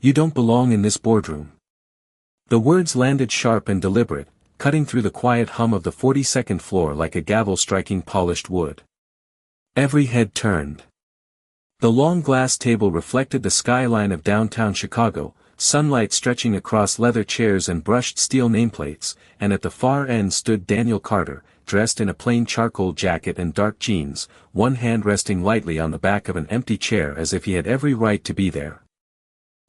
You don't belong in this boardroom. The words landed sharp and deliberate, cutting through the quiet hum of the 42nd floor like a gavel striking polished wood. Every head turned. The long glass table reflected the skyline of downtown Chicago, sunlight stretching across leather chairs and brushed steel nameplates, and at the far end stood Daniel Carter, dressed in a plain charcoal jacket and dark jeans, one hand resting lightly on the back of an empty chair as if he had every right to be there.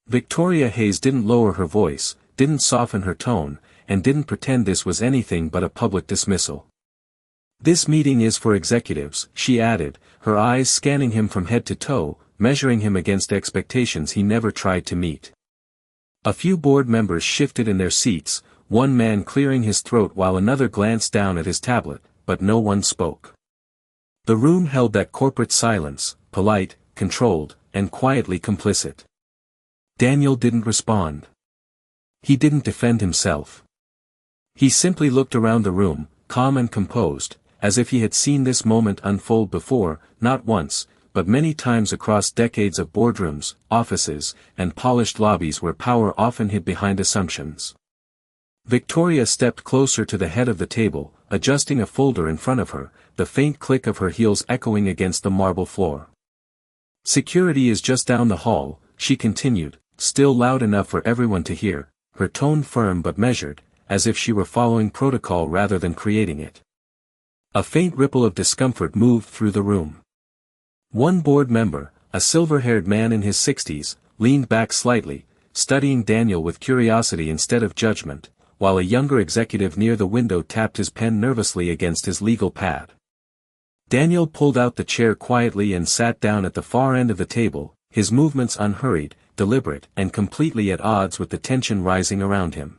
Victoria Hayes didn't lower her voice, didn't soften her tone, and didn't pretend this was anything but a public dismissal. "This meeting is for executives," she added, her eyes scanning him from head to toe, measuring him against expectations he never tried to meet. A few board members shifted in their seats, one man clearing his throat while another glanced down at his tablet, but no one spoke. The room held that corporate silence, polite, controlled, and quietly complicit. Daniel didn't respond. He didn't defend himself. He simply looked around the room, calm and composed, as if he had seen this moment unfold before, not once, but many times across decades of boardrooms, offices, and polished lobbies where power often hid behind assumptions. Victoria stepped closer to the head of the table, adjusting a folder in front of her, the faint click of her heels echoing against the marble floor. "Security is just down the hall," she continued, still loud enough for everyone to hear, her tone firm but measured, as if she were following protocol rather than creating it. A faint ripple of discomfort moved through the room. One board member, a silver-haired man in his 60s, leaned back slightly, studying Daniel with curiosity instead of judgment, while a younger executive near the window tapped his pen nervously against his legal pad. Daniel pulled out the chair quietly and sat down at the far end of the table, his movements unhurried, deliberate, and completely at odds with the tension rising around him.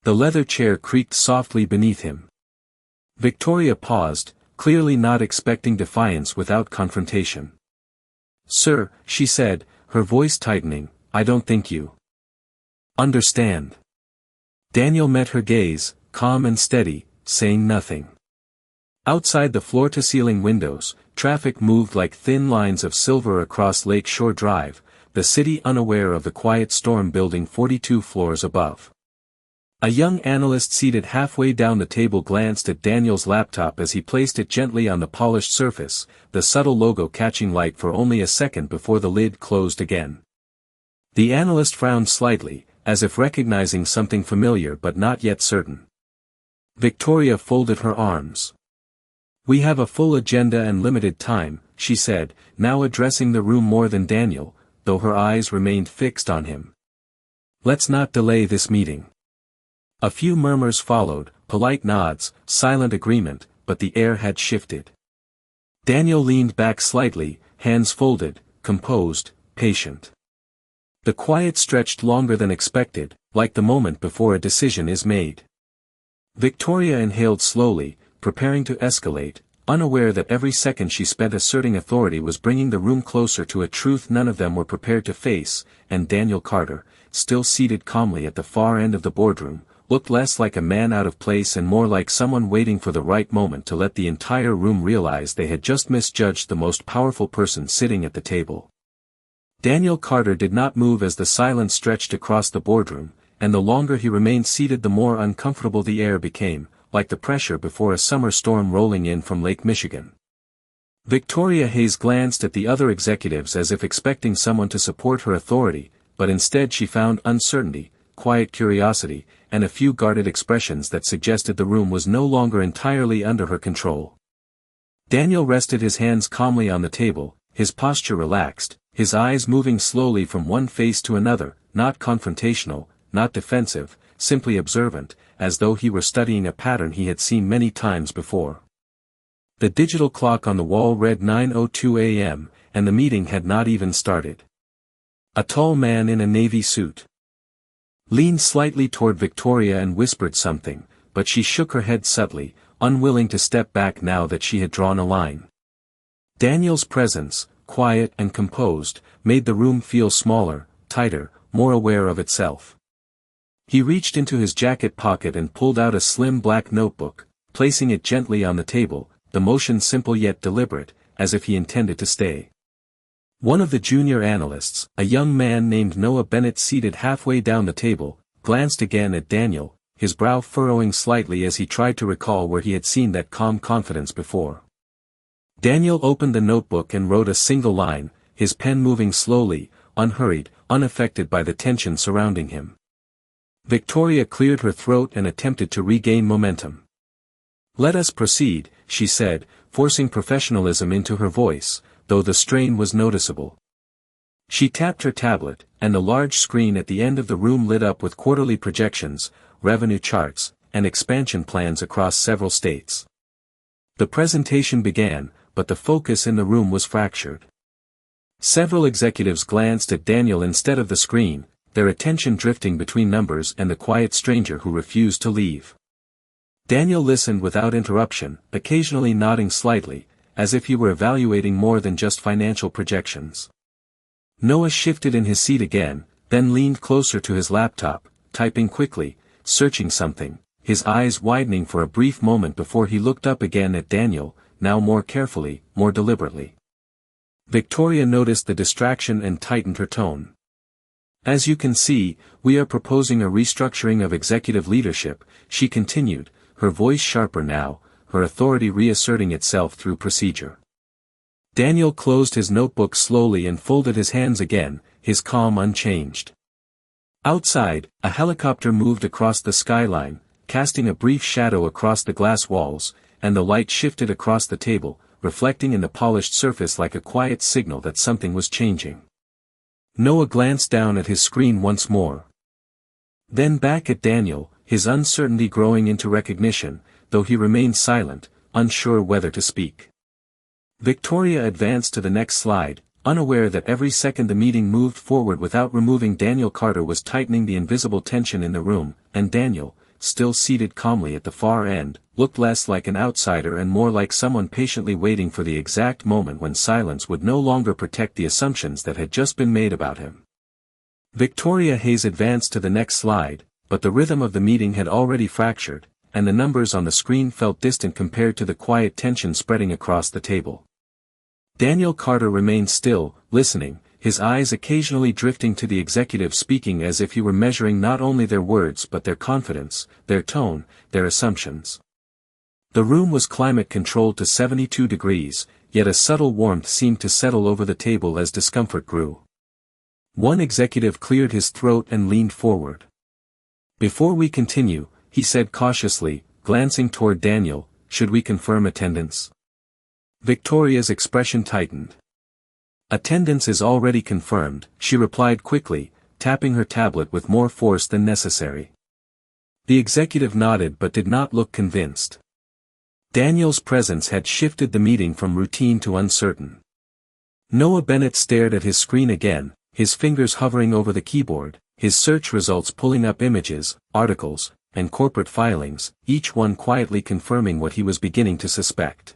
The leather chair creaked softly beneath him. Victoria paused, clearly not expecting defiance without confrontation. "Sir," she said, her voice tightening, "I don't think you understand." Daniel met her gaze, calm and steady, saying nothing. Outside the floor-to-ceiling windows, traffic moved like thin lines of silver across Lake Shore Drive, the city unaware of the quiet storm building 42 floors above. A young analyst seated halfway down the table glanced at Daniel's laptop as he placed it gently on the polished surface, the subtle logo catching light for only a second before the lid closed again. The analyst frowned slightly, as if recognizing something familiar but not yet certain. Victoria folded her arms. "We have a full agenda and limited time," she said, now addressing the room more than Daniel, though her eyes remained fixed on him. "Let's not delay this meeting." A few murmurs followed, polite nods, silent agreement, but the air had shifted. Daniel leaned back slightly, hands folded, composed, patient. The quiet stretched longer than expected, like the moment before a decision is made. Victoria inhaled slowly, preparing to escalate, unaware that every second she spent asserting authority was bringing the room closer to a truth none of them were prepared to face, and Daniel Carter, still seated calmly at the far end of the boardroom, looked less like a man out of place and more like someone waiting for the right moment to let the entire room realize they had just misjudged the most powerful person sitting at the table. Daniel Carter did not move as the silence stretched across the boardroom, and the longer he remained seated the more uncomfortable the air became, like the pressure before a summer storm rolling in from Lake Michigan. Victoria Hayes glanced at the other executives as if expecting someone to support her authority, but instead she found uncertainty, quiet curiosity, and a few guarded expressions that suggested the room was no longer entirely under her control. Daniel rested his hands calmly on the table, his posture relaxed, his eyes moving slowly from one face to another, not confrontational, not defensive, simply observant, as though he were studying a pattern he had seen many times before. The digital clock on the wall read 9:02 a.m., and the meeting had not even started. A tall man in a navy suit leaned slightly toward Victoria and whispered something, but she shook her head subtly, unwilling to step back now that she had drawn a line. Daniel's presence, quiet and composed, made the room feel smaller, tighter, more aware of itself. He reached into his jacket pocket and pulled out a slim black notebook, placing it gently on the table, the motion simple yet deliberate, as if he intended to stay. One of the junior analysts, a young man named Noah Bennett seated halfway down the table, glanced again at Daniel, his brow furrowing slightly as he tried to recall where he had seen that calm confidence before. Daniel opened the notebook and wrote a single line, his pen moving slowly, unhurried, unaffected by the tension surrounding him. Victoria cleared her throat and attempted to regain momentum. "Let us proceed," she said, forcing professionalism into her voice, though the strain was noticeable. She tapped her tablet, and the large screen at the end of the room lit up with quarterly projections, revenue charts, and expansion plans across several states. The presentation began, but the focus in the room was fractured. Several executives glanced at Daniel instead of the screen, their attention drifting between numbers and the quiet stranger who refused to leave. Daniel listened without interruption, occasionally nodding slightly, as if he were evaluating more than just financial projections. Noah shifted in his seat again, then leaned closer to his laptop, typing quickly, searching something, his eyes widening for a brief moment before he looked up again at Daniel, now more carefully, more deliberately. Victoria noticed the distraction and tightened her tone. "As you can see, we are proposing a restructuring of executive leadership," she continued, her voice sharper now, her authority reasserting itself through procedure. Daniel closed his notebook slowly and folded his hands again, his calm unchanged. Outside, a helicopter moved across the skyline, casting a brief shadow across the glass walls, and the light shifted across the table, reflecting in the polished surface like a quiet signal that something was changing. Noah glanced down at his screen once more. Then back at Daniel, his uncertainty growing into recognition, though he remained silent, unsure whether to speak. Victoria advanced to the next slide, unaware that every second the meeting moved forward without removing Daniel Carter was tightening the invisible tension in the room, and Daniel, still seated calmly at the far end, looked less like an outsider and more like someone patiently waiting for the exact moment when silence would no longer protect the assumptions that had just been made about him. Victoria Hayes advanced to the next slide, but the rhythm of the meeting had already fractured, and the numbers on the screen felt distant compared to the quiet tension spreading across the table. Daniel Carter remained still, listening, his eyes occasionally drifting to the executive speaking as if he were measuring not only their words but their confidence, their tone, their assumptions. The room was climate controlled to 72 degrees, yet a subtle warmth seemed to settle over the table as discomfort grew. One executive cleared his throat and leaned forward. "Before we continue," he said cautiously, glancing toward Daniel, "should we confirm attendance?" Victoria's expression tightened. "Attendance is already confirmed," she replied quickly, tapping her tablet with more force than necessary. The executive nodded but did not look convinced. Daniel's presence had shifted the meeting from routine to uncertain. Noah Bennett stared at his screen again, his fingers hovering over the keyboard, his search results pulling up images, articles, and corporate filings, each one quietly confirming what he was beginning to suspect.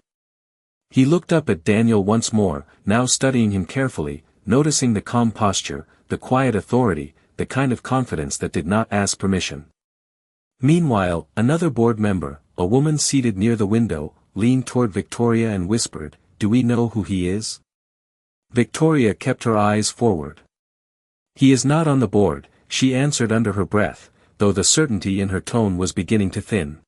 He looked up at Daniel once more, now studying him carefully, noticing the calm posture, the quiet authority, the kind of confidence that did not ask permission. Meanwhile, another board member, a woman seated near the window, leaned toward Victoria and whispered, "Do we know who he is?" Victoria kept her eyes forward. "He is not on the board," she answered under her breath, though the certainty in her tone was beginning to thin.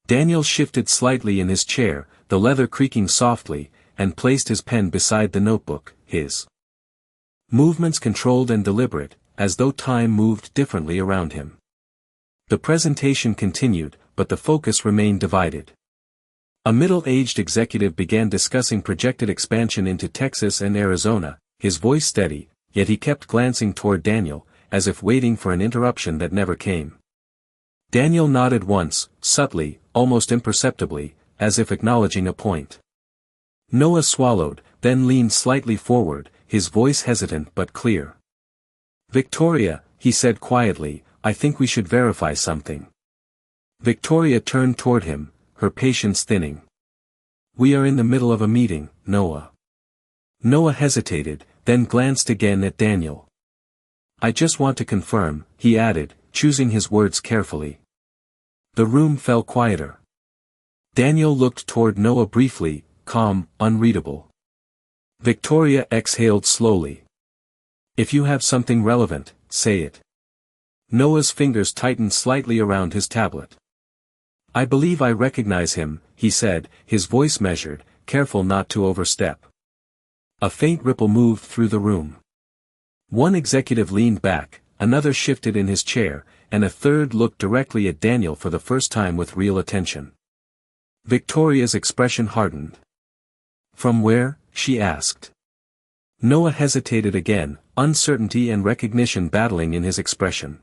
Daniel shifted slightly in his chair, the leather creaking softly, and placed his pen beside the notebook, his movements controlled and deliberate, as though time moved differently around him. The presentation continued, but the focus remained divided. A middle-aged executive began discussing projected expansion into Texas and Arizona, his voice steady, yet he kept glancing toward Daniel, as if waiting for an interruption that never came. Daniel nodded once, subtly, almost imperceptibly, as if acknowledging a point. Noah swallowed, then leaned slightly forward, his voice hesitant but clear. "Victoria," he said quietly, "I think we should verify something." Victoria turned toward him, her patience thinning. "We are in the middle of a meeting, Noah." Noah hesitated, then glanced again at Daniel. "I just want to confirm," he added, choosing his words carefully. The room fell quieter. Daniel looked toward Noah briefly, calm, unreadable. Victoria exhaled slowly. If you have something relevant, say it. Noah's fingers tightened slightly around his tablet. I believe I recognize him, he said, his voice measured, careful not to overstep. A faint ripple moved through the room. One executive leaned back, another shifted in his chair, and a third looked directly at Daniel for the first time with real attention. Victoria's expression hardened. From where? She asked. Noah hesitated again, uncertainty and recognition battling in his expression.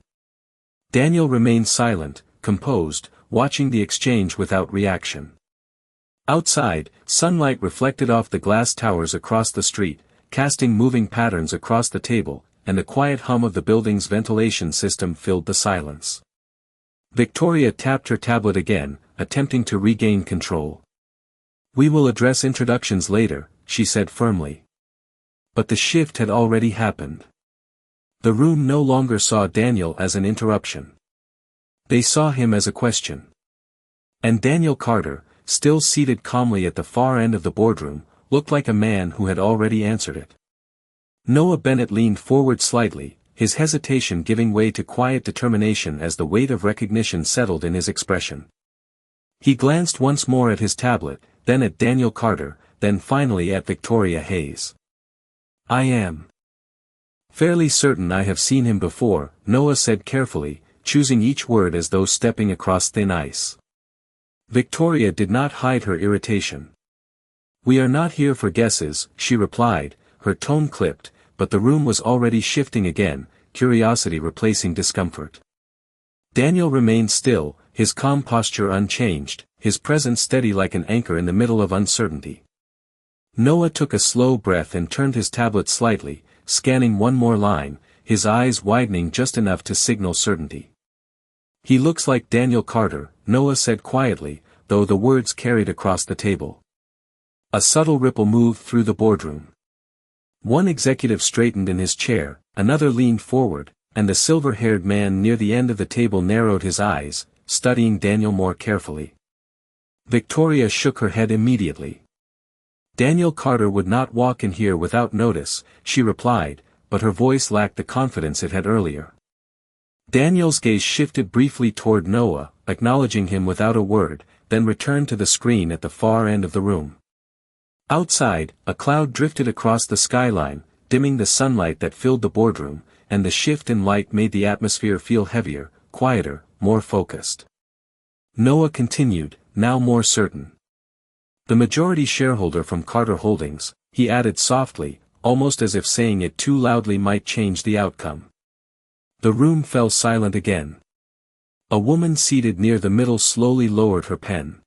Daniel remained silent, composed, watching the exchange without reaction. Outside, sunlight reflected off the glass towers across the street, casting moving patterns across the table, and the quiet hum of the building's ventilation system filled the silence. Victoria tapped her tablet again, attempting to regain control. We will address introductions later, she said firmly. But the shift had already happened. The room no longer saw Daniel as an interruption. They saw him as a question. And Daniel Carter, still seated calmly at the far end of the boardroom, looked like a man who had already answered it. Noah Bennett leaned forward slightly, his hesitation giving way to quiet determination as the weight of recognition settled in his expression. He glanced once more at his tablet, then at Daniel Carter, then finally at Victoria Hayes. I am fairly certain I have seen him before, Noah said carefully, choosing each word as though stepping across thin ice. Victoria did not hide her irritation. We are not here for guesses, she replied, her tone clipped, but the room was already shifting again, curiosity replacing discomfort. Daniel remained still, his calm posture unchanged, his presence steady like an anchor in the middle of uncertainty. Noah took a slow breath and turned his tablet slightly, scanning one more line, his eyes widening just enough to signal certainty. He looks like Daniel Carter, Noah said quietly, though the words carried across the table. A subtle ripple moved through the boardroom. One executive straightened in his chair, another leaned forward, and the silver-haired man near the end of the table narrowed his eyes, studying Daniel more carefully. Victoria shook her head immediately. Daniel Carter would not walk in here without notice, she replied, but her voice lacked the confidence it had earlier. Daniel's gaze shifted briefly toward Noah, acknowledging him without a word, then returned to the screen at the far end of the room. Outside, a cloud drifted across the skyline, dimming the sunlight that filled the boardroom, and the shift in light made the atmosphere feel heavier, quieter, more focused. Noah continued, now more certain. The majority shareholder from Carter Holdings, he added softly, almost as if saying it too loudly might change the outcome. The room fell silent again. A woman seated near the middle slowly lowered her pen.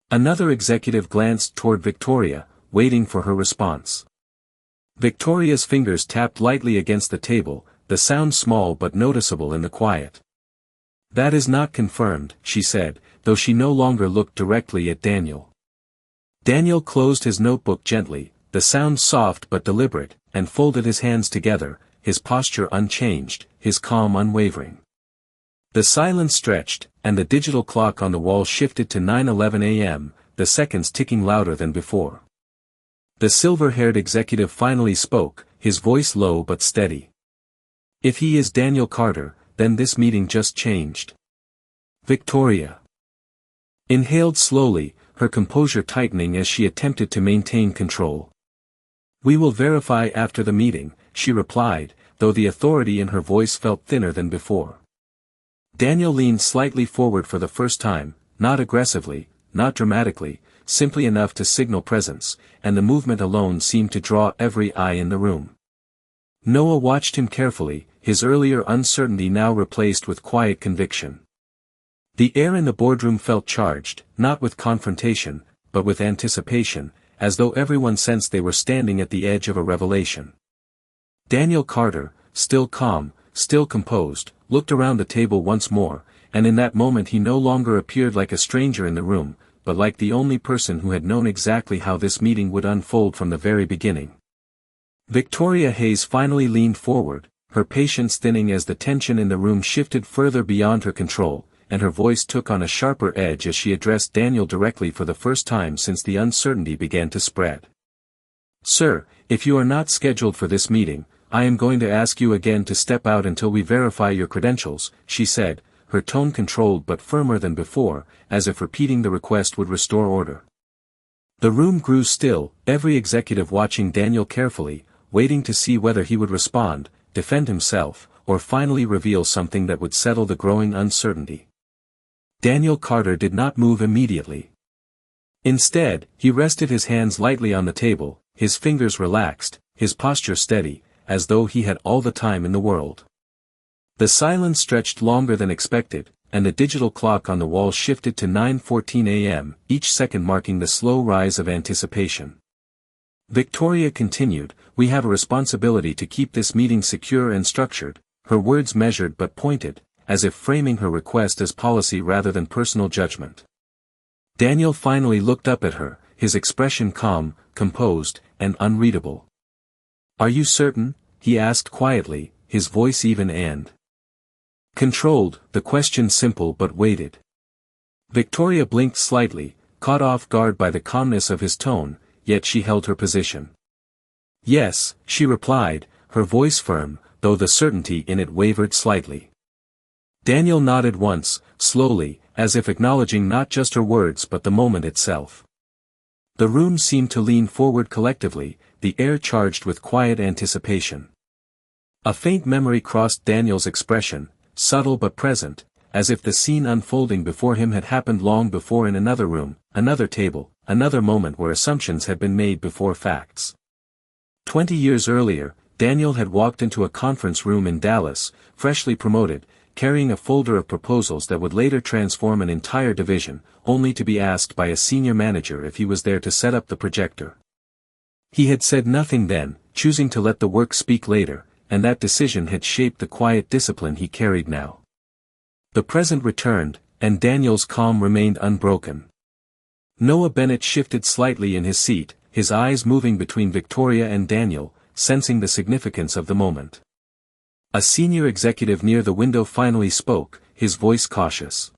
Another executive glanced toward Victoria, waiting for her response. Victoria's fingers tapped lightly against the table, the sound small but noticeable in the quiet. That is not confirmed, she said, though she no longer looked directly at Daniel. Daniel closed his notebook gently, the sound soft but deliberate, and folded his hands together, his posture unchanged, his calm unwavering. The silence stretched, and the digital clock on the wall shifted to 9:11 a.m., the seconds ticking louder than before. The silver-haired executive finally spoke, his voice low but steady. If he is Daniel Carter, then this meeting just changed. Victoria inhaled slowly, her composure tightening as she attempted to maintain control. We will verify after the meeting, she replied, though the authority in her voice felt thinner than before. Daniel leaned slightly forward for the first time, not aggressively, not dramatically, simply enough to signal presence, and the movement alone seemed to draw every eye in the room. Noah watched him carefully, his earlier uncertainty now replaced with quiet conviction. The air in the boardroom felt charged, not with confrontation, but with anticipation, as though everyone sensed they were standing at the edge of a revelation. Daniel Carter, still calm, still composed, looked around the table once more, and in that moment he no longer appeared like a stranger in the room, but like the only person who had known exactly how this meeting would unfold from the very beginning. Victoria Hayes finally leaned forward, her patience thinning as the tension in the room shifted further beyond her control, and her voice took on a sharper edge as she addressed Daniel directly for the first time since the uncertainty began to spread. Sir, if you are not scheduled for this meeting, I am going to ask you again to step out until we verify your credentials, she said, her tone controlled but firmer than before, as if repeating the request would restore order. The room grew still, every executive watching Daniel carefully, waiting to see whether he would respond, defend himself, or finally reveal something that would settle the growing uncertainty. Daniel Carter did not move immediately. Instead, he rested his hands lightly on the table, his fingers relaxed, his posture steady, as though he had all the time in the world. The silence stretched longer than expected, and the digital clock on the wall shifted to 9:14 a.m., each second marking the slow rise of anticipation. Victoria continued, "We have a responsibility to keep this meeting secure and structured," her words measured but pointed, as if framing her request as policy rather than personal judgment. Daniel finally looked up at her, his expression calm, composed, and unreadable. "Are you certain?" he asked quietly, his voice even and controlled, the question simple but weighted. Victoria blinked slightly, caught off guard by the calmness of his tone, yet she held her position. "Yes," she replied, her voice firm, though the certainty in it wavered slightly. Daniel nodded once, slowly, as if acknowledging not just her words but the moment itself. The room seemed to lean forward collectively, the air charged with quiet anticipation. A faint memory crossed Daniel's expression, subtle but present, as if the scene unfolding before him had happened long before in another room, another table, another moment where assumptions had been made before facts. 20 years earlier, Daniel had walked into a conference room in Dallas, freshly promoted, carrying a folder of proposals that would later transform an entire division, only to be asked by a senior manager if he was there to set up the projector. He had said nothing then, choosing to let the work speak later, and that decision had shaped the quiet discipline he carried now. The present returned, and Daniel's calm remained unbroken. Noah Bennett shifted slightly in his seat, his eyes moving between Victoria and Daniel, sensing the significance of the moment. A senior executive near the window finally spoke, his voice cautious.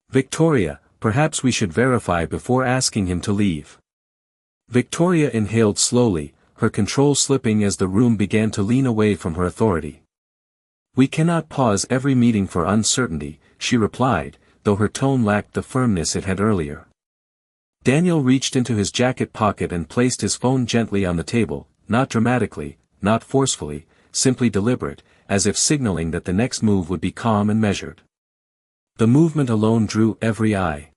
"Victoria, perhaps we should verify before asking him to leave." Victoria inhaled slowly, her control slipping as the room began to lean away from her authority. "We cannot pause every meeting for uncertainty," she replied, though her tone lacked the firmness it had earlier. Daniel reached into his jacket pocket and placed his phone gently on the table, not dramatically, not forcefully, simply deliberate, as if signaling that the next move would be calm and measured. The movement alone drew every eye.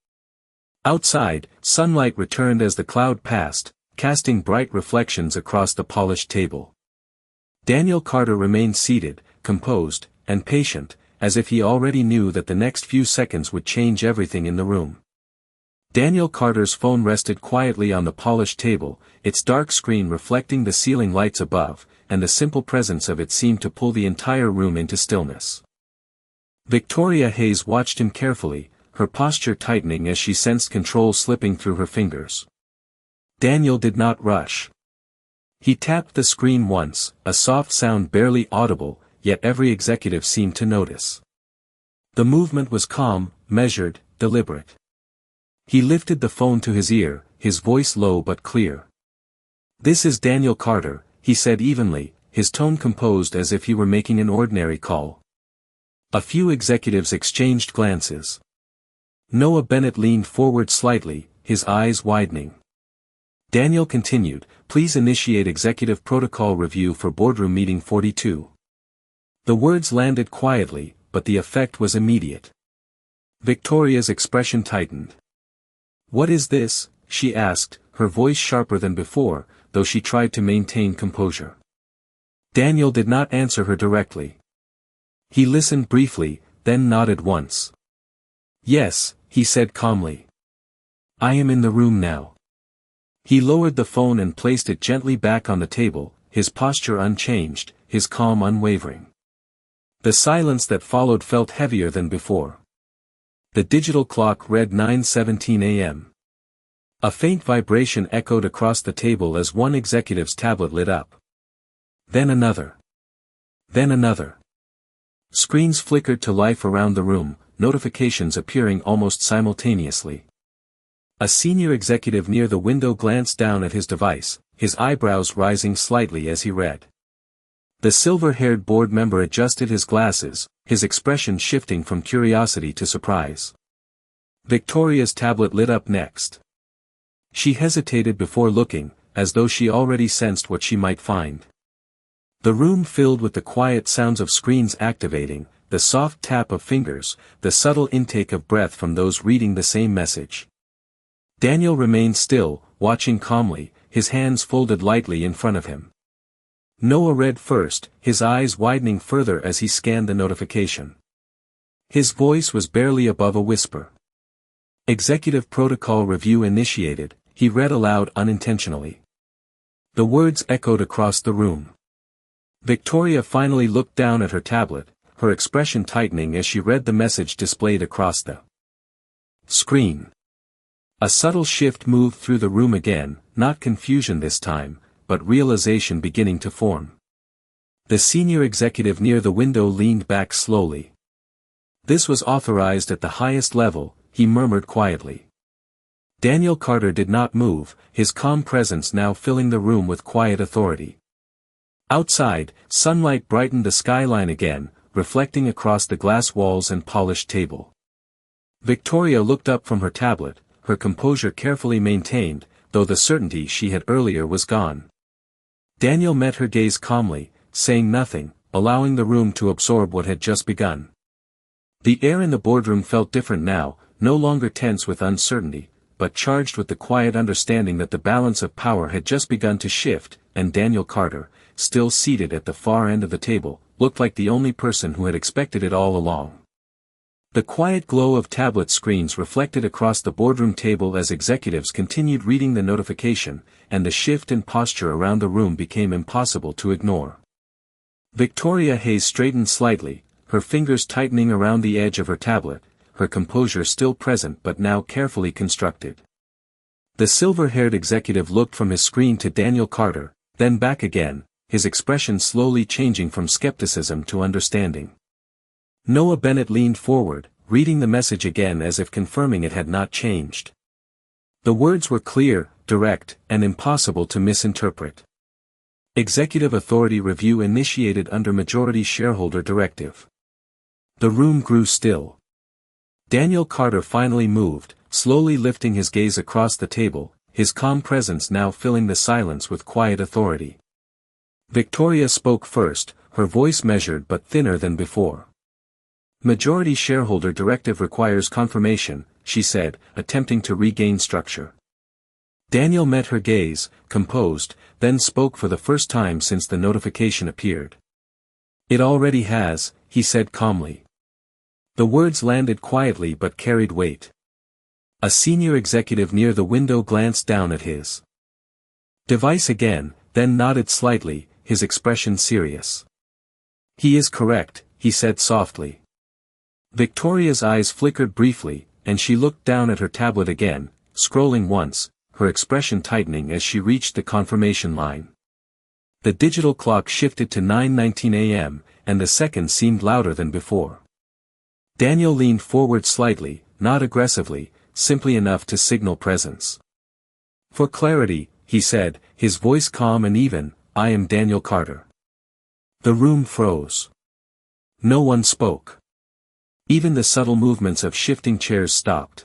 Outside, sunlight returned as the cloud passed, casting bright reflections across the polished table. Daniel Carter remained seated, composed, and patient, as if he already knew that the next few seconds would change everything in the room. Daniel Carter's phone rested quietly on the polished table, its dark screen reflecting the ceiling lights above, and the simple presence of it seemed to pull the entire room into stillness. Victoria Hayes watched him carefully, her posture tightening as she sensed control slipping through her fingers. Daniel did not rush. He tapped the screen once, a soft sound barely audible, yet every executive seemed to notice. The movement was calm, measured, deliberate. He lifted the phone to his ear, his voice low but clear. "This is Daniel Carter," he said evenly, his tone composed as if he were making an ordinary call. A few executives exchanged glances. Noah Bennett leaned forward slightly, his eyes widening. Daniel continued, "Please initiate executive protocol review for boardroom meeting 42. The words landed quietly, but the effect was immediate. Victoria's expression tightened. "What is this?" she asked, her voice sharper than before, though she tried to maintain composure. Daniel did not answer her directly. He listened briefly, then nodded once. "Yes," he said calmly. "I am in the room now." He lowered the phone and placed it gently back on the table, his posture unchanged, his calm unwavering. The silence that followed felt heavier than before. The digital clock read 9:17 a.m. A faint vibration echoed across the table as one executive's tablet lit up. Then another. Then another. Screens flickered to life around the room, notifications appearing almost simultaneously. A senior executive near the window glanced down at his device, his eyebrows rising slightly as he read. The silver-haired board member adjusted his glasses, his expression shifting from curiosity to surprise. Victoria's tablet lit up next. She hesitated before looking, as though she already sensed what she might find. The room filled with the quiet sounds of screens activating, the soft tap of fingers, the subtle intake of breath from those reading the same message. Daniel remained still, watching calmly, his hands folded lightly in front of him. Noah read first, his eyes widening further as he scanned the notification. His voice was barely above a whisper. Executive protocol review initiated, he read aloud unintentionally. The words echoed across the room. Victoria finally looked down at her tablet, her expression tightening as she read the message displayed across the screen. A subtle shift moved through the room again, not confusion this time, but realization beginning to form. The senior executive near the window leaned back slowly. This was authorized at the highest level, he murmured quietly. Daniel Carter did not move, his calm presence now filling the room with quiet authority. Outside, sunlight brightened the skyline again, reflecting across the glass walls and polished table. Victoria looked up from her tablet, her composure carefully maintained, though the certainty she had earlier was gone. Daniel met her gaze calmly, saying nothing, allowing the room to absorb what had just begun. The air in the boardroom felt different now, no longer tense with uncertainty, but charged with the quiet understanding that the balance of power had just begun to shift, and Daniel Carter, still seated at the far end of the table, looked like the only person who had expected it all along. The quiet glow of tablet screens reflected across the boardroom table as executives continued reading the notification, and the shift in posture around the room became impossible to ignore. Victoria Hayes straightened slightly, her fingers tightening around the edge of her tablet, her composure still present but now carefully constructed. The silver-haired executive looked from his screen to Daniel Carter, then back again, his expression slowly changing from skepticism to understanding. Noah Bennett leaned forward, reading the message again as if confirming it had not changed. The words were clear, direct, and impossible to misinterpret. Executive Authority Review initiated under Majority Shareholder Directive. The room grew still. Daniel Carter finally moved, slowly lifting his gaze across the table, his calm presence now filling the silence with quiet authority. Victoria spoke first, her voice measured but thinner than before. Majority Shareholder Directive requires confirmation, she said, attempting to regain structure. Daniel met her gaze, composed, then spoke for the first time since the notification appeared. It already has, he said calmly. The words landed quietly but carried weight. A senior executive near the window glanced down at his device again, then nodded slightly, his expression serious. He is correct, he said softly. Victoria's eyes flickered briefly, and she looked down at her tablet again, scrolling once, her expression tightening as she reached the confirmation line. The digital clock shifted to 9:19 a.m., and the seconds seemed louder than before. Daniel leaned forward slightly, not aggressively, simply enough to signal presence. For clarity, he said, his voice calm and even, I am Daniel Carter. The room froze. No one spoke. Even the subtle movements of shifting chairs stopped.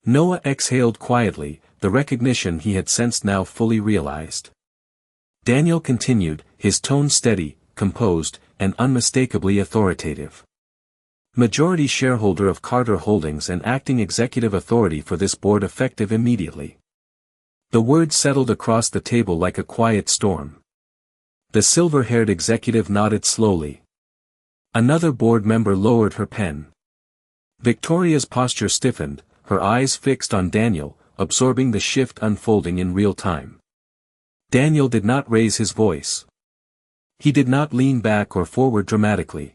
Noah exhaled quietly, the recognition he had sensed now fully realized. Daniel continued, his tone steady, composed, and unmistakably authoritative. Majority shareholder of Carter Holdings and acting executive authority for this board effective immediately. The words settled across the table like a quiet storm. The silver-haired executive nodded slowly. Another board member lowered her pen. Victoria's posture stiffened, her eyes fixed on Daniel, absorbing the shift unfolding in real time. Daniel did not raise his voice. He did not lean back or forward dramatically.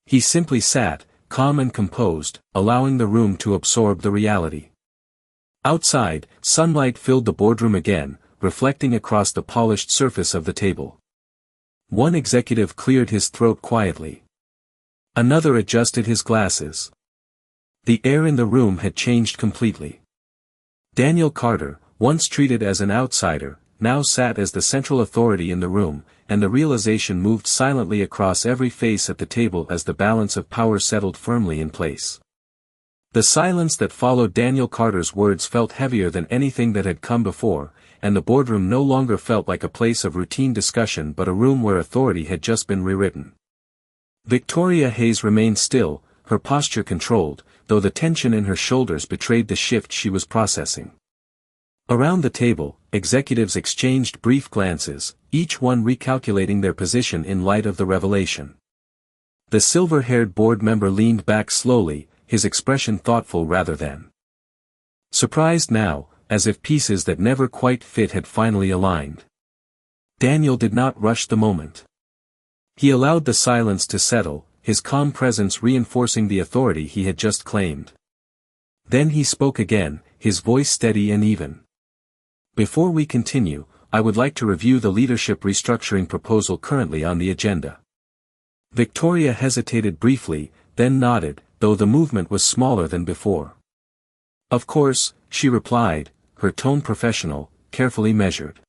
He simply sat, calm and composed, allowing the room to absorb the reality. Outside, sunlight filled the boardroom again, reflecting across the polished surface of the table. One executive cleared his throat quietly. Another adjusted his glasses. The air in the room had changed completely. Daniel Carter, once treated as an outsider, now sat as the central authority in the room, and the realization moved silently across every face at the table as the balance of power settled firmly in place. The silence that followed Daniel Carter's words felt heavier than anything that had come before, and the boardroom no longer felt like a place of routine discussion but a room where authority had just been rewritten. Victoria Hayes remained still, her posture controlled, though the tension in her shoulders betrayed the shift she was processing. Around the table, executives exchanged brief glances, each one recalculating their position in light of the revelation. The silver-haired board member leaned back slowly, his expression thoughtful rather than surprised now, as if pieces that never quite fit had finally aligned. Daniel did not rush the moment. He allowed the silence to settle, his calm presence reinforcing the authority he had just claimed. Then he spoke again, his voice steady and even. "Before we continue, I would like to review the leadership restructuring proposal currently on the agenda." Victoria hesitated briefly, then nodded, though the movement was smaller than before. "Of course," she replied, her tone professional, carefully measured.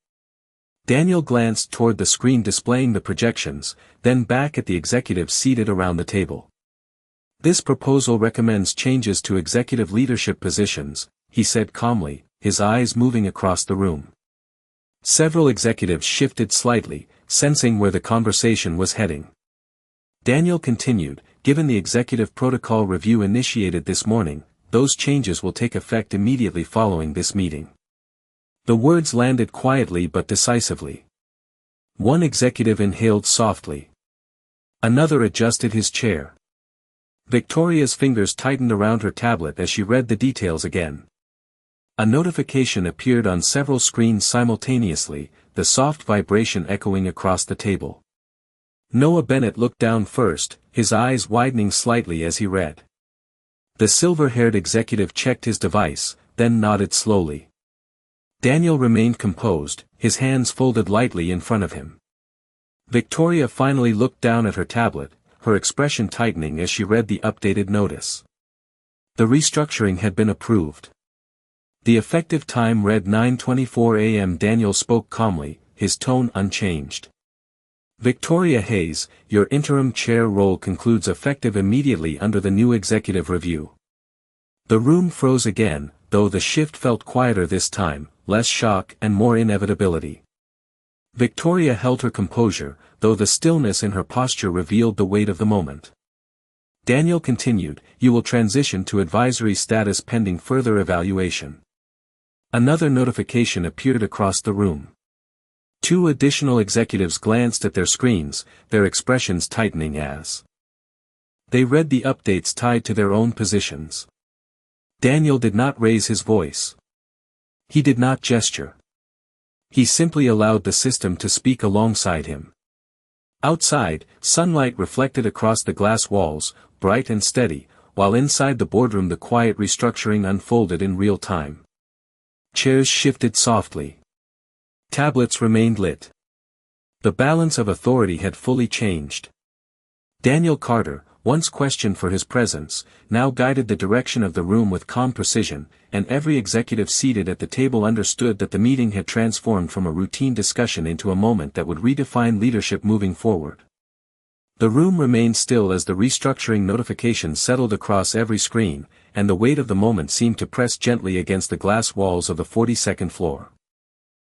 Daniel glanced toward the screen displaying the projections, then back at the executives seated around the table. "This proposal recommends changes to executive leadership positions," he said calmly, his eyes moving across the room. Several executives shifted slightly, sensing where the conversation was heading. Daniel continued, "Given the executive protocol review initiated this morning, those changes will take effect immediately following this meeting." The words landed quietly but decisively. One executive inhaled softly. Another adjusted his chair. Victoria's fingers tightened around her tablet as she read the details again. A notification appeared on several screens simultaneously, the soft vibration echoing across the table. Noah Bennett looked down first, his eyes widening slightly as he read. The silver-haired executive checked his device, then nodded slowly. Daniel remained composed, his hands folded lightly in front of him. Victoria finally looked down at her tablet, her expression tightening as she read the updated notice. The restructuring had been approved. The effective time read 9:24 a.m. Daniel spoke calmly, his tone unchanged. "Victoria Hayes, your interim chair role concludes effective immediately under the new executive review." The room froze again, though the shift felt quieter this time, less shock and more inevitability. Victoria held her composure, though the stillness in her posture revealed the weight of the moment. Daniel continued, "You will transition to advisory status pending further evaluation." Another notification appeared across the room. Two additional executives glanced at their screens, their expressions tightening as they read the updates tied to their own positions. Daniel did not raise his voice. He did not gesture. He simply allowed the system to speak alongside him. Outside, sunlight reflected across the glass walls, bright and steady, while inside the boardroom the quiet restructuring unfolded in real time. Chairs shifted softly. Tablets remained lit. The balance of authority had fully changed. Daniel Carter, once questioned for his presence, now guided the direction of the room with calm precision, and every executive seated at the table understood that the meeting had transformed from a routine discussion into a moment that would redefine leadership moving forward. The room remained still as the restructuring notification settled across every screen, and the weight of the moment seemed to press gently against the glass walls of the 42nd floor.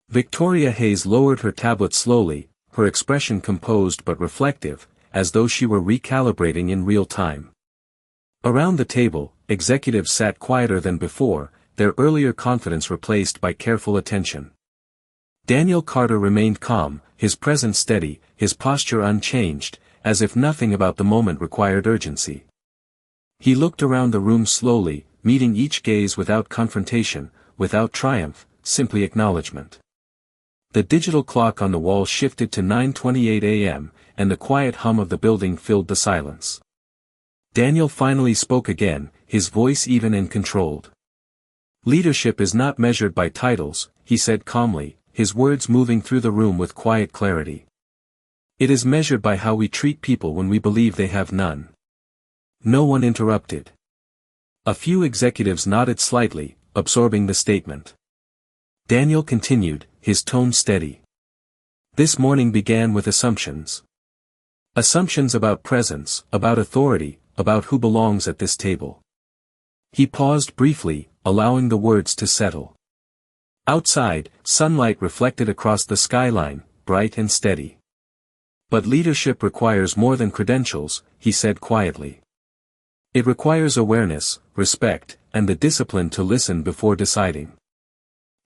Victoria Hayes lowered her tablet slowly, her expression composed but reflective, as though she were recalibrating in real time. Around the table, executives sat quieter than before, their earlier confidence replaced by careful attention. Daniel Carter remained calm, his presence steady, his posture unchanged, as if nothing about the moment required urgency. He looked around the room slowly, meeting each gaze without confrontation, without triumph, simply acknowledgement. The digital clock on the wall shifted to 9:28 a.m., and the quiet hum of the building filled the silence. Daniel finally spoke again, his voice even and controlled. "Leadership is not measured by titles," he said calmly, his words moving through the room with quiet clarity. "It is measured by how we treat people when we believe they have none." No one interrupted. A few executives nodded slightly, absorbing the statement. Daniel continued, his tone steady. This morning began with assumptions. Assumptions about presence, about authority, about who belongs at this table. He paused briefly, allowing the words to settle. Outside, sunlight reflected across the skyline, bright and steady. But leadership requires more than credentials, he said quietly. It requires awareness, respect, and the discipline to listen before deciding.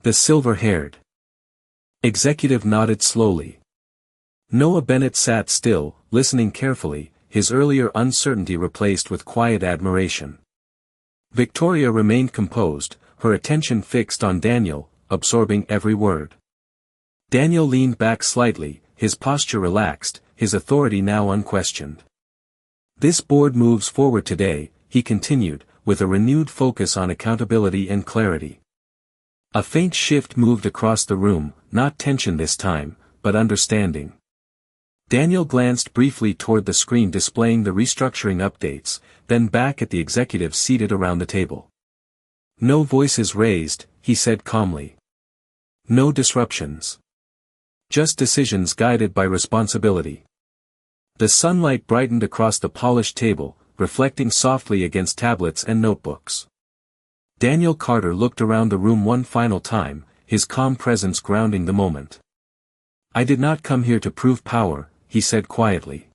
The silver-haired executive nodded slowly. Noah Bennett sat still, listening carefully, his earlier uncertainty replaced with quiet admiration. Victoria remained composed, her attention fixed on Daniel, absorbing every word. Daniel leaned back slightly, his posture relaxed, his authority now unquestioned. This board moves forward today, he continued, with a renewed focus on accountability and clarity. A faint shift moved across the room, not tension this time, but understanding. Daniel glanced briefly toward the screen displaying the restructuring updates, then back at the executives seated around the table. No voices raised, he said calmly. No disruptions. Just decisions guided by responsibility. The sunlight brightened across the polished table, reflecting softly against tablets and notebooks. Daniel Carter looked around the room one final time, his calm presence grounding the moment. I did not come here to prove power, he said quietly.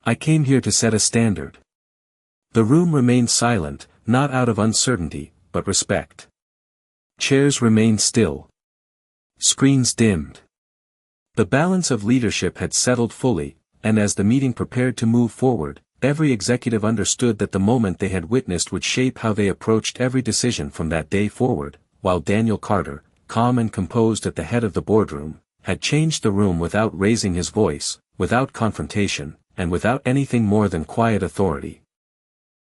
I came here to set a standard. The room remained silent, not out of uncertainty, but respect. Chairs remained still. Screens dimmed. The balance of leadership had settled fully, and as the meeting prepared to move forward, every executive understood that the moment they had witnessed would shape how they approached every decision from that day forward, while Daniel Carter, calm and composed at the head of the boardroom, had changed the room without raising his voice, without confrontation, and without anything more than quiet authority.